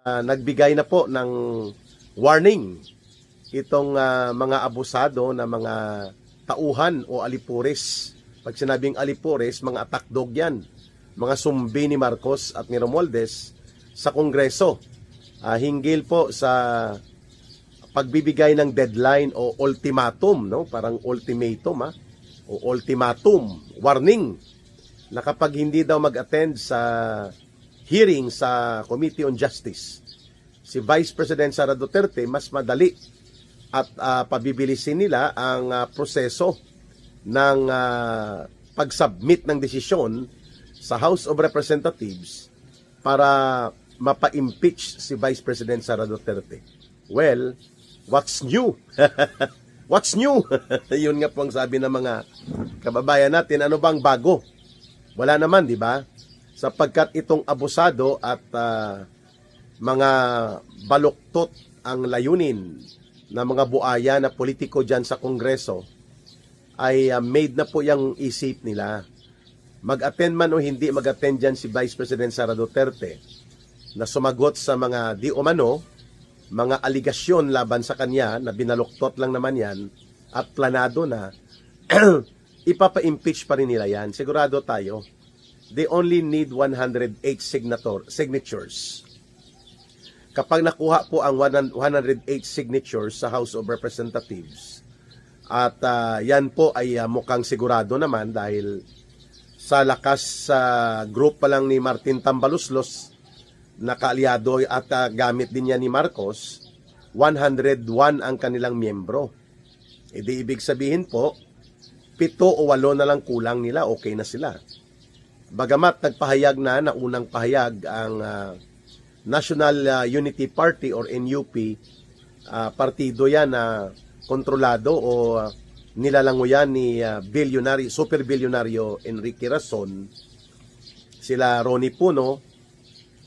Nagbigay na po ng warning itong mga abusado na mga tauhan o alipores. Pag sinabing alipores, mga attack dog yan. Mga sumbi ni Marcos at ni Romualdez sa Kongreso. Hinggil po sa pagbibigay ng deadline o ultimatum, no? Parang ultimatum, o ultimatum, warning, na kapag hindi daw mag-attend sa hearing sa Committee on Justice, si Vice President Sara Duterte, mas madali at pabibilisin nila ang proseso ng pag-submit ng desisyon sa House of Representatives para mapa-impeach si Vice President Sara Duterte. Well, what's new? What's new? Yun nga po ang sabi ng mga kababayan natin. Ano bang bago? Wala naman, di ba? Sapagkat itong abusado at mga baluktot ang layunin ng mga buaya na politiko dyan sa Kongreso ay made na po yung isip nila. Mag-attend man o hindi mag-attend dyan si Vice President Sara Duterte na sumagot sa mga di umano, mga aligasyon laban sa kanya na binaluktot lang naman yan at planado na, ipapa-impeach pa rin nila yan. Sigurado tayo. They only need 108 signatures. Kapag nakuha po ang 108 signatures sa House of Representatives, at yan po ay mukhang sigurado naman dahil sa lakas sa group pa lang ni Martin Tambaluslos na kaalyado at gamit din niya ni Marcos, 101 ang kanilang miyembro. E di ibig sabihin po, 7 o 8 na lang kulang nila, okay na sila. Bagamat nagpahayag na unang pahayag ang National Unity Party or NUP, partido yan na kontrolado o nilalango yan ni super bilyonaryo Enrique Razon, sila Ronnie Puno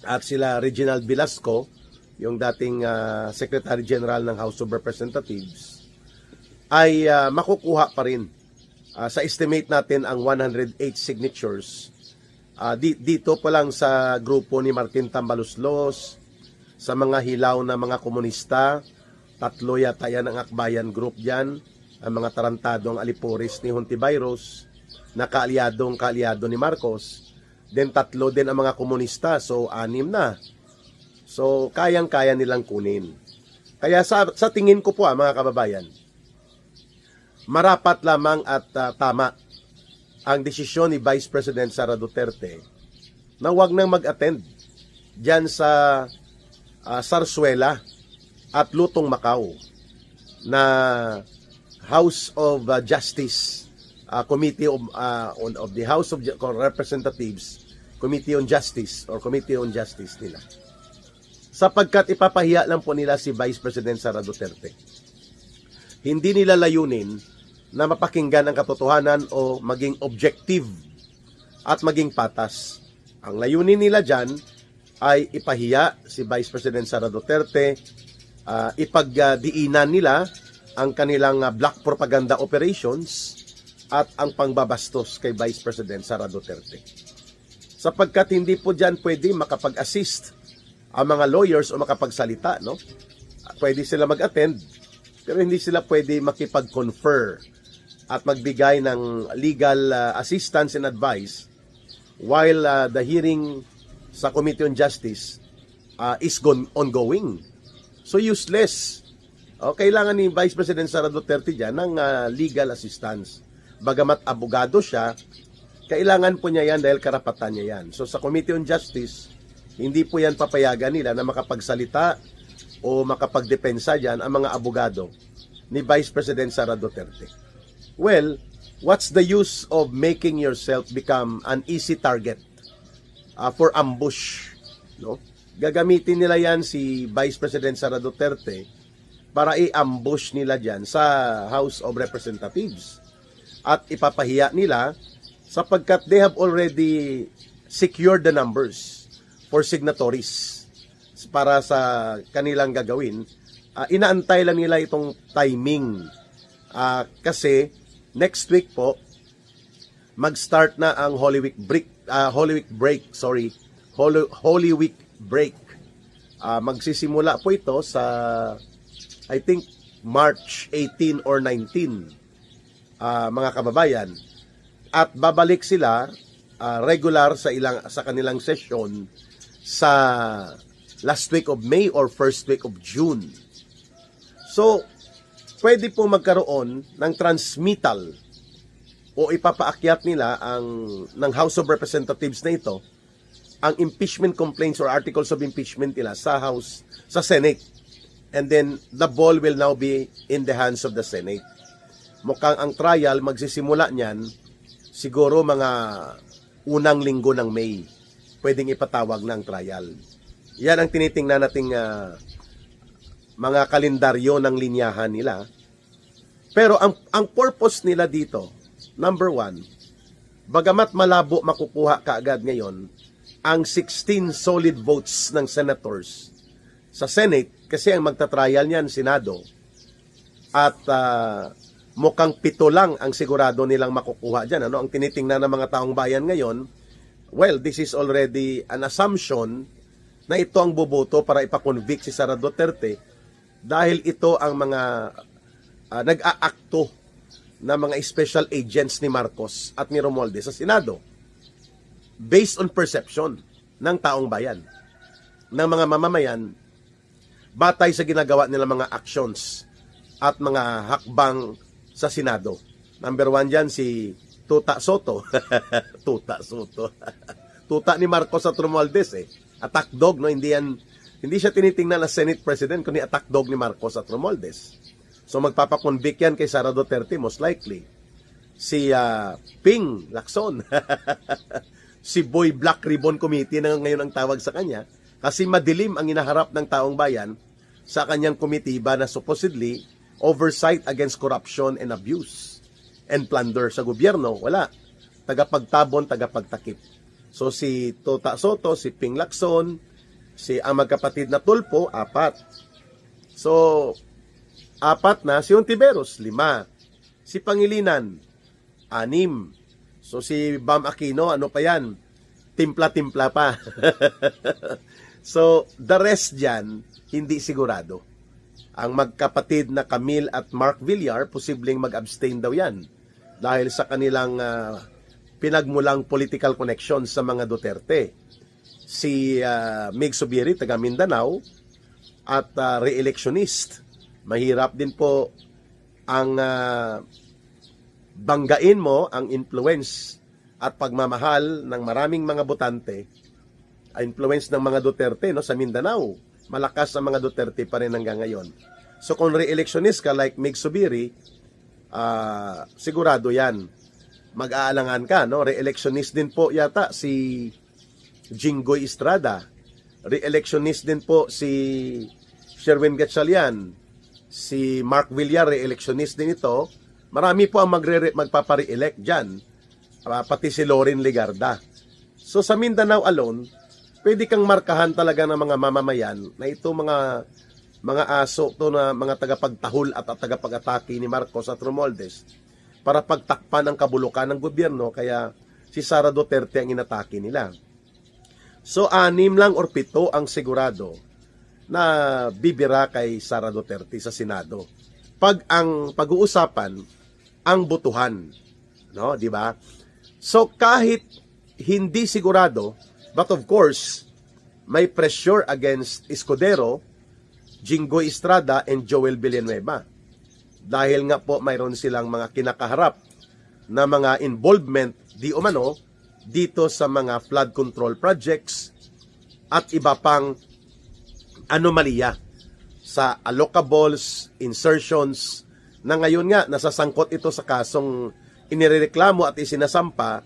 at sila Reginald Velasco, yung dating Secretary General ng House of Representatives, ay makukuha pa rin sa estimate natin ang 108 signatures. Dito pa lang sa grupo ni Martin Tambaluslos, sa mga hilaw na mga komunista, 3 yata yan ang Akbayan Group dyan, ang mga tarantadong alipores ni Hontiveros, na kaalyado ni Marcos, then 3 din ang mga komunista, so 6 na. So kayang-kaya nilang kunin. Kaya sa tingin ko po mga kababayan, marapat lamang at tama ang desisyon ni Vice President Sara Duterte na wag nang mag-attend dyan sa Sarsuela at Lutong Macau na House of Justice Committee of the House of Representatives Committee on Justice or Committee on Justice nila. Sapagkat ipapahiya lang po nila si Vice President Sara Duterte. Hindi nila layunin na mapakinggan ang katotohanan o maging objective at maging patas. Ang layunin nila dyan ay ipahiya si Vice President Sara Duterte, ipagdiinan nila ang kanilang black propaganda operations at ang pangbabastos kay Vice President Sara Duterte. Sapagkat hindi po dyan pwede makapag-assist ang mga lawyers o makapagsalita, no? Pwede sila mag-attend, pero hindi sila pwede makipag-confer at magbigay ng legal assistance and advice while the hearing sa Committee on Justice is ongoing. So useless. Kailangan ni Vice President Sara Duterte dyan ng legal assistance. Bagamat abogado siya, kailangan po niya yan dahil karapatan niya yan. So sa Committee on Justice, hindi po yan papayagan nila na makapagsalita o makapagdepensa dyan ang mga abogado ni Vice President Sara Duterte. Well, what's the use of making yourself become an easy target for ambush? No? Gagamitin nila yan si Vice President Sara Duterte para i-ambush nila dyan sa House of Representatives. At ipapahiya nila sapagkat they have already secured the numbers for signatories para sa kanilang gagawin. Inaantay lang nila itong timing. Kasi next week po, mag-start na ang Holy Week break. Magsisimula po ito sa, I think, March 18 or 19, mga kababayan. At babalik sila regular sa kanilang session sa last week of May or first week of June. So, pwede po magkaroon ng transmittal o ipapaakyat nila ng House of Representatives na ito ang impeachment complaints or articles of impeachment nila sa Senate. And then, the ball will now be in the hands of the Senate. Mukhang ang trial, magsisimula niyan, siguro mga unang linggo ng May. Pwedeng ipatawag ng trial. Yan ang tinitingnan nating mga kalendaryo ng linyahan nila. Pero ang purpose nila dito, number one, bagamat malabo makukuha kaagad ngayon, ang 16 solid votes ng senators sa Senate, kasi ang magta-trial niyan, Senado, at mukhang 7 lang ang sigurado nilang makukuha dyan. Ang tinitingnan ng mga taong bayan ngayon, well, this is already an assumption na ito ang boboto para ipakonvict si Sara Duterte dahil ito ang mga nag-aakto na mga special agents ni Marcos at ni Romualdez sa Senado. Based on perception ng taong bayan, ng mga mamamayan, batay sa ginagawa nilang mga actions at mga hakbang sa Senado. Number 1 dyan, si Tuta Soto. Tuta Soto. Tuta ni Marcos at Romualdez Attack dog, no? Hindi siya tinitingnan na Senate President, kundi attack dog ni Marcos at Romualdez. So magpapakonvict yan kay Sara Duterte, most likely. Si Ping Lacson. Si Boy Black Ribbon Committee na ngayon ang tawag sa kanya kasi madilim ang inaharap ng taong bayan sa kanyang komitiba na supposedly oversight against corruption and abuse and plunder sa gobyerno. Wala. Tagapagtabon, tagapagtakip. So si Tota Soto, si Ping Lacson, ang magkapatid na Tulfo, 4. So 4 na, si Ontiveros, 5. Si Pangilinan, 6. So si Bam Aquino, ano pa yan? Timpla-timpla pa. So the rest dyan, hindi sigurado. Ang magkapatid na Camille at Mark Villar, posibleng mag-abstain daw yan. Dahil sa kanilang pinagmulang political connection sa mga Duterte. Si Mig Subiri, taga Mindanao, at re-electionist. Mahirap din po ang banggain mo ang influence at pagmamahal ng maraming mga botante, influence ng mga Duterte, no, sa Mindanao. Malakas ang mga Duterte pa rin hanggang ngayon. So kung re-electionist ka like Mig Subiri, sigurado yan. Mag-aalangan ka, no? Re-electionist din po yata si Jinggoy Estrada. Re-electionist din po si Sherwin Gatchalian. Si Mark Villar, re-electionist din ito. Marami po ang magpapare-elect dyan. Pati si Loren Legarda. So sa Mindanao alone, pwede kang markahan talaga ng mga mamamayan na ito mga aso to na mga tagapagtahol at tagapag-atake ni Marcos at Romualdez para pagtakpan ang kabulukan ng gobyerno, kaya si Sara Duterte ang inatake nila. So 6 lang or 7 ang sigurado na bibira kay Sara Duterte sa Senado. Pag ang pag-uusapan ang botohan, no, di ba? So kahit hindi sigurado, but of course, may pressure against Escudero, Jinggoy Estrada, and Joel Villanueva. Dahil nga po mayroon silang mga kinakaharap na mga involvement di umano dito sa mga flood control projects at iba pang anomalya sa allocables, insertions, na ngayon nga nasasangkot ito sa kasong inireklamo at isinasampa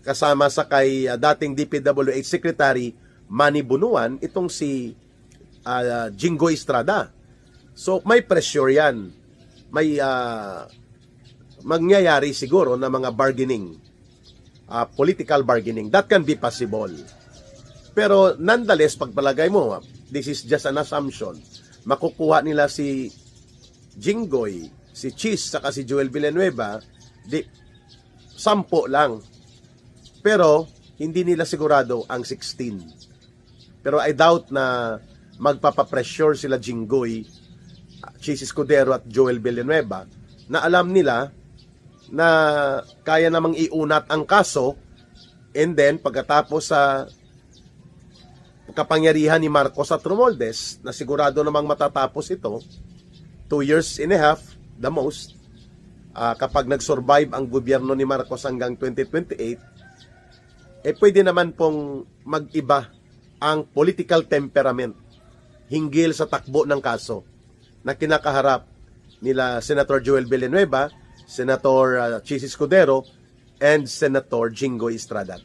kasama sa kay dating DPWH Secretary Manny Bunuan, itong si Jinggoy Estrada. So may pressure yan. May mangyayari siguro na mga bargaining, political bargaining. That can be possible. Pero nonetheless, pagpalagay mo, this is just an assumption. Makukuha nila si Jinggoy, si Cheese, saka si Joel Villanueva, 10 lang. Pero hindi nila sigurado ang 16. Pero I doubt na magpapapressure sila Jinggoy, Chis Escudero at Joel Villanueva na alam nila na kaya namang iunat ang kaso, and then pagkatapos sa kapangyarihan ni Marcos at Romualdez na sigurado namang matatapos ito 2 years and a half the most, kapag nag-survive ang gobyerno ni Marcos hanggang 2028, pwede naman pong mag-iba ang political temperament hinggil sa takbo ng kaso na kinakaharap nila Senator Joel Villanueva, Senator Chis Escudero, and Senator Jinggoy Estrada.